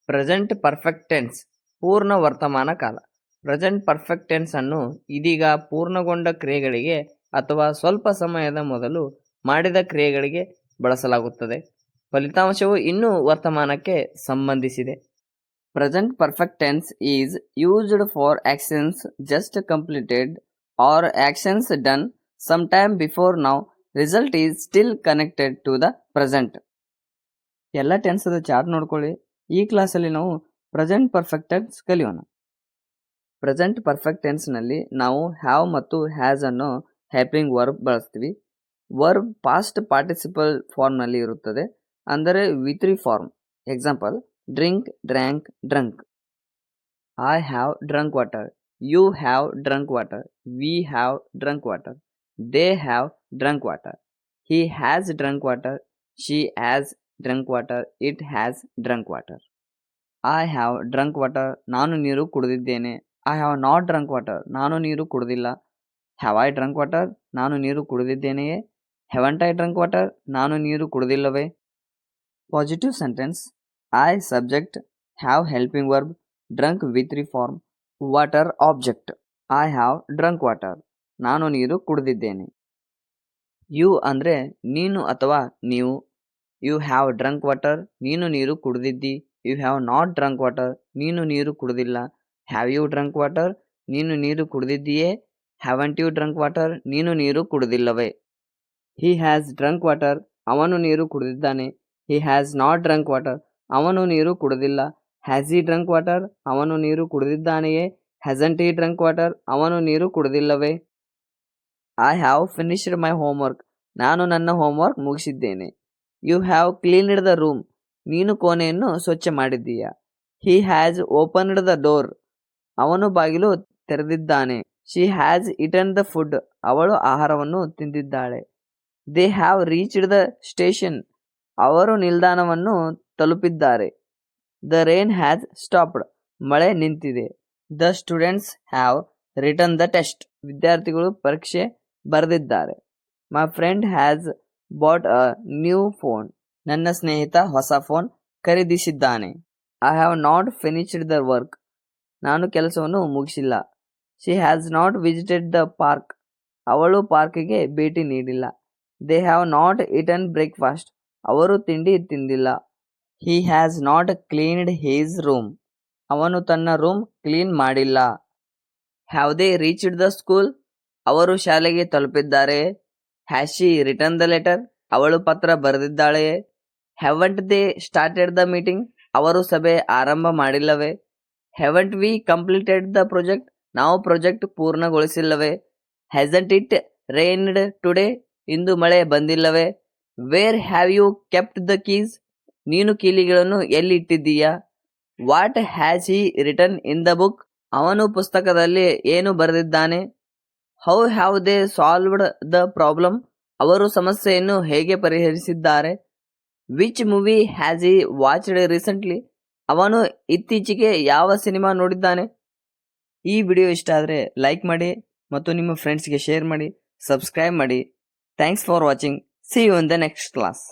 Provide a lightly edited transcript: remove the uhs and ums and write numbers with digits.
Present perfect tense ಪೂರ್ಣ ವರ್ತಮಾನ ಕಾಲ. ಪ್ರೆಸೆಂಟ್ ಪರ್ಫೆಕ್ಟ್ ಟೆನ್ಸ್ ಅನ್ನು ಇದೀಗ ಪೂರ್ಣಗೊಂಡ ಕ್ರಿಯೆಗಳಿಗೆ ಅಥವಾ ಸ್ವಲ್ಪ ಸಮಯದ ಮೊದಲು ಮಾಡಿದ ಕ್ರಿಯೆಗಳಿಗೆ ಬಳಸಲಾಗುತ್ತದೆ. ಫಲಿತಾಂಶವು ಇನ್ನೂ ವರ್ತಮಾನಕ್ಕೆ ಸಂಬಂಧಿಸಿದೆ. Present perfect tense is used for actions just completed or actions done some time before now. Result is still connected to the present. ಎಲ್ಲ ಟೆನ್ಸದ ಚಾರ್ಟ್ ನೋಡ್ಕೊಳ್ಳಿ. ಈ ಕ್ಲಾಸಲ್ಲಿ ನಾವು ಪ್ರೆಸೆಂಟ್ ಪರ್ಫೆಕ್ಟ್ ಟೆನ್ಸ್ ಕಲಿಯೋಣ. ಪ್ರೆಸೆಂಟ್ ಪರ್ಫೆಕ್ಟ್ ಟೆನ್ಸ್ನಲ್ಲಿ ನಾವು ಹ್ಯಾವ್ ಮತ್ತು ಹ್ಯಾಸ್ ಅನ್ನೋ ಹೆಲ್ಪಿಂಗ್ ವರ್ಬ್ ಬಳಸ್ತೀವಿ. ವರ್ಬ್ ಪಾಸ್ಟ್ ಪಾರ್ಟಿಸಿಪಲ್ ಫಾರ್ಮ್ನಲ್ಲಿ ಇರುತ್ತದೆ, ಅಂದರೆ ವಿ3 form. Example: drink, drank, drunk. I have drunk water, you have drunk water, we have drunk water, they have drunk water, he has drunk water, she has drunk water, it has drunk water. I have drunk water, ನಾನು ನೀರು ಕುಡಿದಿದ್ದೇನೆ. I have not drunk water, ನಾನು ನೀರು ಕುಡಿದಿಲ್ಲ. Have I drunk water, ನಾನು ನೀರು ಕುಡಿದಿದ್ದೇನೆಯೇ. Haven't I drunk water, ನಾನು ನೀರು ಕುಡಿದಿಲ್ಲವೇ. Positive sentence: I subject, have helping verb, drunk ವಿ3 form, water object. I have drunk water, ನಾನು ನೀರು ಕುಡಿದಿದ್ದೇನೆ. ಯು ಅಂದರೆ ನೀನು ಅಥವಾ ನೀವು. ಯು ಹ್ಯಾವ್ ಡ್ರಂಕ್ ವಾಟರ್, ನೀನು ನೀರು ಕುಡಿದಿದ್ದಿ. You have not drunk water, ನೀನು ನೀರು ಕುಡಿದಿಲ್ಲ. ಹ್ಯಾವ್ ಯು ಡ್ರಂಕ್ ವಾಟರ್, ನೀನು ನೀರು ಕುಡಿದಿದ್ದೀಯೇ. ಹ್ಯಾವಂಟ್ ಯು ಡ್ರಂಕ್ ವಾಟರ್, ನೀನು ನೀರು ಕುಡಿದಿಲ್ಲವೇ. ಹಿ ಹ್ಯಾಸ್ ಡ್ರಂಕ್ ವಾಟರ್, ಅವನು ನೀರು ಕುಡಿದಿದ್ದಾನೆ. He has not drunk water, ಅವನು ನೀರು ಕುಡಿದಿಲ್ಲ. ಹ್ಯಾಸ್ ಹಿ ಡ್ರಂಕ್ ವಾಟರ್, ಅವನು ನೀರು ಕುಡಿದಿದ್ದಾನೆಯೇ. ಹ್ಯಾಸಂಟ್ ಹಿ ಡ್ರಂಕ್ ವಾಟರ್, ಅವನು ನೀರು ಕುಡಿದಿಲ್ಲವೇ. I have finished my homework, ನಾನು ನನ್ನ ಹೋಮ್ವರ್ಕ್ ಮುಗಿಸಿದ್ದೇನೆ. You have cleaned the room, ನೀನು ಕೋಣೆಯನ್ನು ಸ್ವಚ್ಛ ಮಾಡಿದ್ದೀಯಾ. He has opened the door, ಅವನು ಬಾಗಿಲು ತೆರೆದಿದ್ದಾನೆ. She has eaten the food, ಅವಳು ಆಹಾರವನ್ನು ತಿಂದಿದ್ದಾಳೆ. They have reached the station, ಅವರು ನಿಲ್ದಾಣವನ್ನು ತಲುಪಿದ್ದಾರೆ. ದ ರೇನ್ ಹ್ಯಾಸ್ ಸ್ಟಾಪ್ಡ್, ಮಳೆ ನಿಂತಿದೆ. The students have written the test, ವಿದ್ಯಾರ್ಥಿಗಳು ಪರೀಕ್ಷೆ ಬರೆದಿದ್ದಾರೆ. My friend has bought a new phone, ನನ್ನ ಸ್ನೇಹಿತ ಹೊಸ ಫೋನ್ ಖರೀದಿಸಿದ್ದಾನೆ. I have not finished the work, ನಾನು ಕೆಲಸವನ್ನು ಮುಗಿಸಿಲ್ಲ. She has not visited the park, ಅವಳು ಪಾರ್ಕಿಗೆ ಭೇಟಿ ನೀಡಿಲ್ಲ. They have not eaten breakfast, ಅವರು ತಿಂಡಿ ತಿಂದಿಲ್ಲ. He has not cleaned his room, ಅವನು ತನ್ನ ರೂಮ್ ಕ್ಲೀನ್ ಮಾಡಿಲ್ಲ. Have they reached the school, ಅವರು ಶಾಲೆಗೆ ತಲುಪಿದ್ದಾರೆ. Has she written the letter, ಅವಳು ಪತ್ರ ಬರೆದಿದ್ದಾಳೆಯೇ. Haven't they started the meeting, ಅವರು ಸಭೆ ಆರಂಭ ಮಾಡಿಲ್ಲವೇ. Haven't we completed the project, ನಾವು ಪ್ರಾಜೆಕ್ಟ್ ಪೂರ್ಣಗೊಳಿಸಿಲ್ಲವೇ. ಹ್ಯಾಸಂಟ್ ಇಟ್ ರೇನ್ಡ್ ಟುಡೇ, ಇಂದು ಮಳೆ ಬಂದಿಲ್ಲವೇ. Where have you kept the keys, ನೀನು ಕೀಲಿಗಳನ್ನು ಎಲ್ಲಿ ಇಟ್ಟಿದ್ದೀಯಾ. What has he written in the book, ಅವನು ಪುಸ್ತಕದಲ್ಲಿ ಏನು ಬರೆದಿದ್ದಾನೆ. How have they solved the problem, ಅವರು ಸಮಸ್ಯೆಯನ್ನು ಹೇಗೆ ಪರಿಹರಿಸಿದ್ದಾರೆ. Which movie has he watched recently, ಅವನು ಇತ್ತೀಚೆಗೆ ಯಾವ ಸಿನಿಮಾ ನೋಡಿದ್ದಾನೆ. ಈ ವಿಡಿಯೋ ಇಷ್ಟ ಆದರೆ ಲೈಕ್ ಮಾಡಿ ಮತ್ತು ನಿಮ್ಮ ಫ್ರೆಂಡ್ಸ್ಗೆ ಶೇರ್ ಮಾಡಿ, ಸಬ್ಸ್ಕ್ರೈಬ್ ಮಾಡಿ. Thanks for watching. See you in the next class.